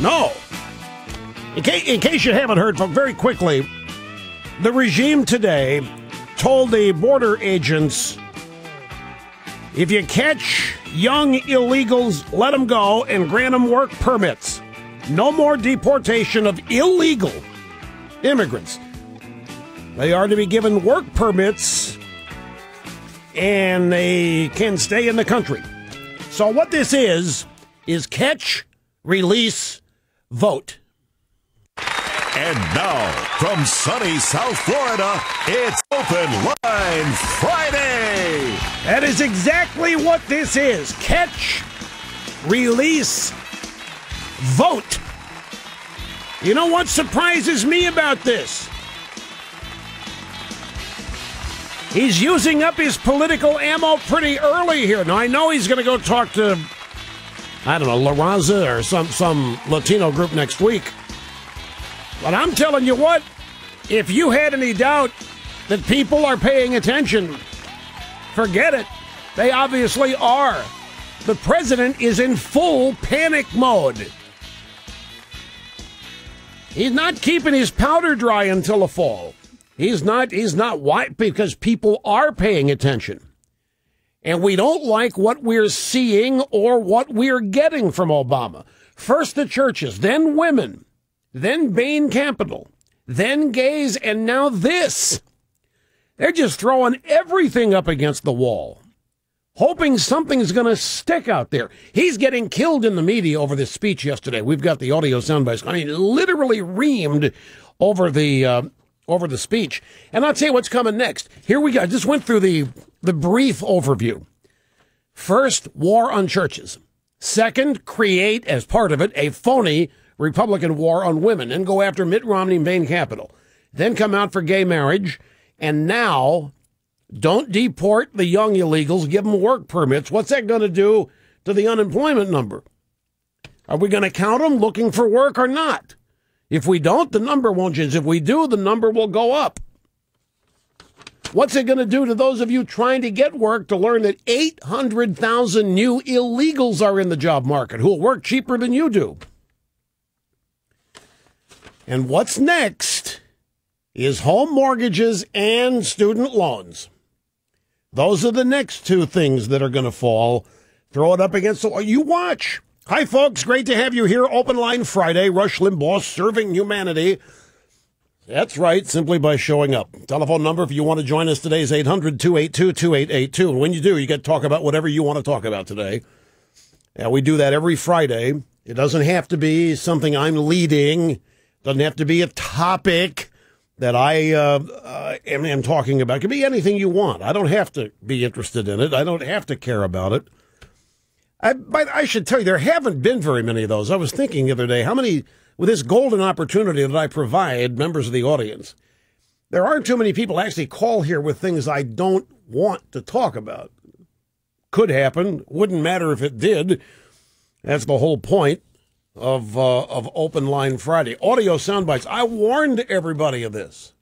No. In case you haven't heard, folks, very quickly, the regime today told the border agents, if you catch young illegals, let them go and grant them work permits. No more deportation of illegal immigrants. They are to be given work permits and they can stay in the country. So what this is catch, release, vote. And now, from sunny South Florida, it's Open Line Friday. That is exactly what this is. Catch, release, vote. You know what surprises me about this? He's using up his political ammo pretty early here. Now, I know he's going to go talk to, I don't know, La Raza or some Latino group next week. But I'm telling you what, if you had any doubt that people are paying attention, forget it. They obviously are. The president is in full panic mode. He's not keeping his powder dry until the fall. He's not white because people are paying attention. And we don't like what we're seeing or what we're getting from Obama. First the churches, then women, then Bain Capital, then gays, and now this. They're just throwing everything up against the wall, hoping something's going to stick out there. He's getting killed in the media over this speech yesterday. We've got the audio soundbites. I mean, literally reamed over the speech. And I'll tell you what's coming next. Here we go. I just went through the brief overview. First, war on churches. Second, create, as part of it, a phony Republican war on women and go after Mitt Romney and Bain Capital. Then come out for gay marriage. And now, don't deport the young illegals, give them work permits. What's that going to do to the unemployment number? Are we going to count them looking for work or not? If we don't, the number won't change. If we do, the number will go up. What's it going to do to those of you trying to get work to learn that 800,000 new illegals are in the job market who will work cheaper than you do? And what's next is home mortgages and student loans. Those are the next two things that are going to fall. Throw it up against the wall. You watch. Hi, folks. Great to have you here. Open Line Friday. Rush Limbaugh serving humanity. That's right, simply by showing up. Telephone number, if you want to join us today, is 800-282-2882. And when you do, you get to talk about whatever you want to talk about today. And we do that every Friday. It doesn't have to be something I'm leading. It doesn't have to be a topic that I am talking about. It can be anything you want. I don't have to be interested in it. I don't have to care about it. But I should tell you, there haven't been very many of those. I was thinking the other day, how many, with this golden opportunity that I provide members of the audience, there aren't too many people actually call here with things I don't want to talk about. Could happen. Wouldn't matter if it did. That's the whole point of Open Line Friday. Audio soundbites. I warned everybody of this.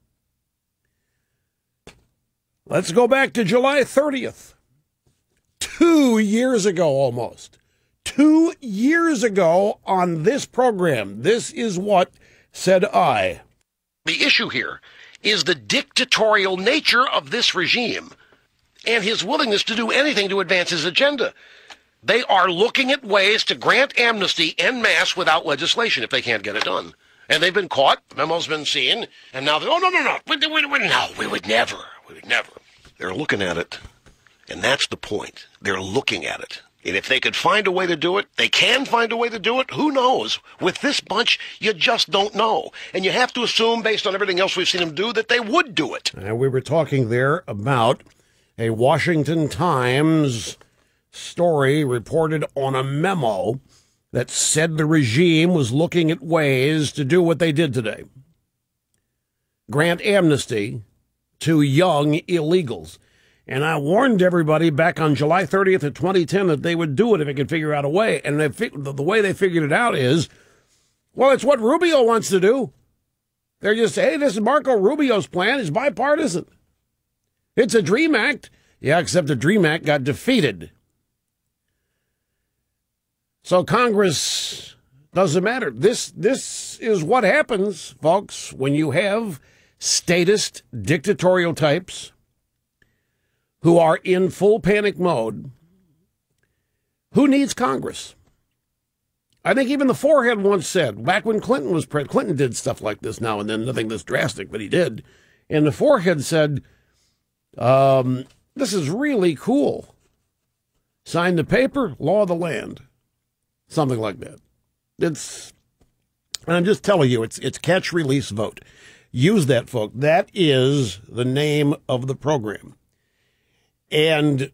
Let's go back to July 30th. 2 years ago almost. 2 years ago on this program, this is what said I. The issue here is the dictatorial nature of this regime and his willingness to do anything to advance his agenda. They are looking at ways to grant amnesty en masse without legislation if they can't get it done. And they've been caught, the memo's been seen, and now they're, no, we would never. They're looking at it, and that's the point. They're looking at it. And if they could find a way to do it, they can find a way to do it. Who knows? With this bunch, you just don't know. And you have to assume, based on everything else we've seen them do, that they would do it. And we were talking there about a Washington Times story reported on a memo that said the regime was looking at ways to do what they did today. Grant amnesty to young illegals. And I warned everybody back on July 30th of 2010 that they would do it if they could figure out a way. And the way they figured it out is, well, it's what Rubio wants to do. They're just saying, hey, this is Marco Rubio's plan. It's bipartisan. It's a DREAM Act. Yeah, except the DREAM Act got defeated. So Congress Doesn't matter. This is what happens, folks, when you have statist, dictatorial types who are in full panic mode. Who needs Congress? I think even the forehead once said, back when Clinton was president, Clinton did stuff like this now and then, nothing this drastic, but he did. And the forehead said, this is really cool. Sign the paper, law of the land. Something like that. And I'm just telling you, it's catch, release, vote. Use that, folks. That is the name of the program. And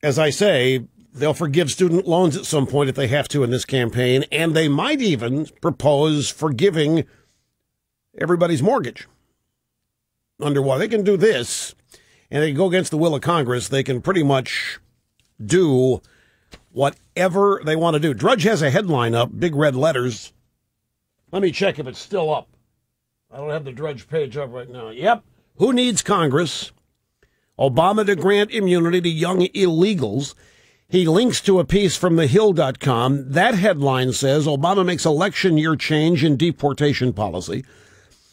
as I say, they'll forgive student loans at some point if they have to in this campaign, and they might even propose forgiving everybody's mortgage. Under what? They can do this, and they can go against the will of Congress. They can pretty much do whatever they want to do. Drudge has a headline up, big red letters. Let me check if it's still up. I don't have the Drudge page up right now. Yep. Who needs Congress? Obama to grant immunity to young illegals. He links to a piece from thehill.com. That headline says Obama makes election year change in deportation policy.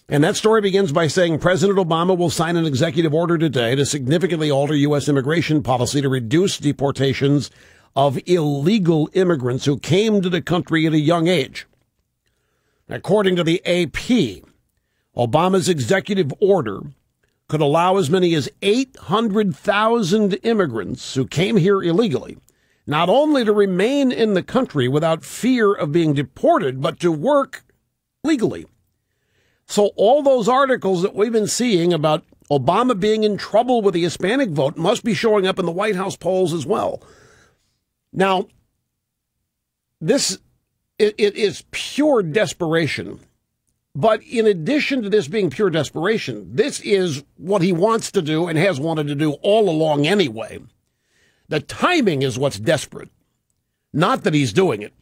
And that story begins by saying President Obama will sign an executive order today to significantly alter U.S. immigration policy to reduce deportations of illegal immigrants who came to the country at a young age. According to the AP, Obama's executive order could allow as many as 800,000 immigrants who came here illegally not only to remain in the country without fear of being deported, but to work legally. So all those articles that we've been seeing about Obama being in trouble with the Hispanic vote must be showing up in the White House polls as well. Now, it is pure desperation. But in addition to this being pure desperation, this is what he wants to do and has wanted to do all along anyway. The timing is what's desperate, not that he's doing it.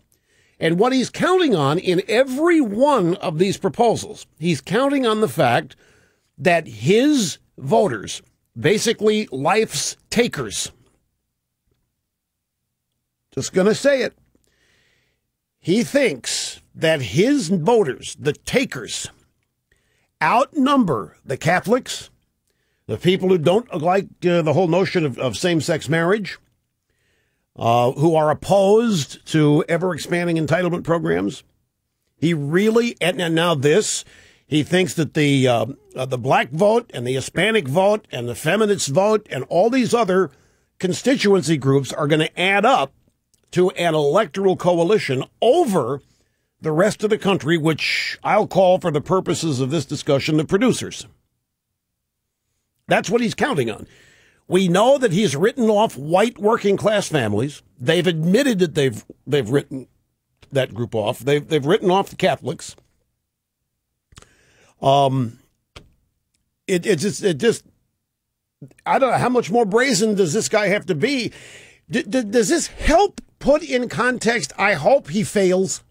And what he's counting on in every one of these proposals, he's counting on the fact that his voters, basically life's takers, just going to say it, he thinks that his voters, the takers, outnumber the Catholics, the people who don't like the whole notion of same-sex marriage, who are opposed to ever-expanding entitlement programs. He really, and now this, he thinks that the black vote and the Hispanic vote and the feminist vote and all these other constituency groups are going to add up to an electoral coalition over the rest of the country, which I'll call, for the purposes of this discussion, the producers. That's what he's counting on. We know that he's written off white working class families. They've admitted that they've written that group off. They've written off the Catholics. It just I don't know how much more brazen does this guy have to be. Does this help put in context? I hope he fails.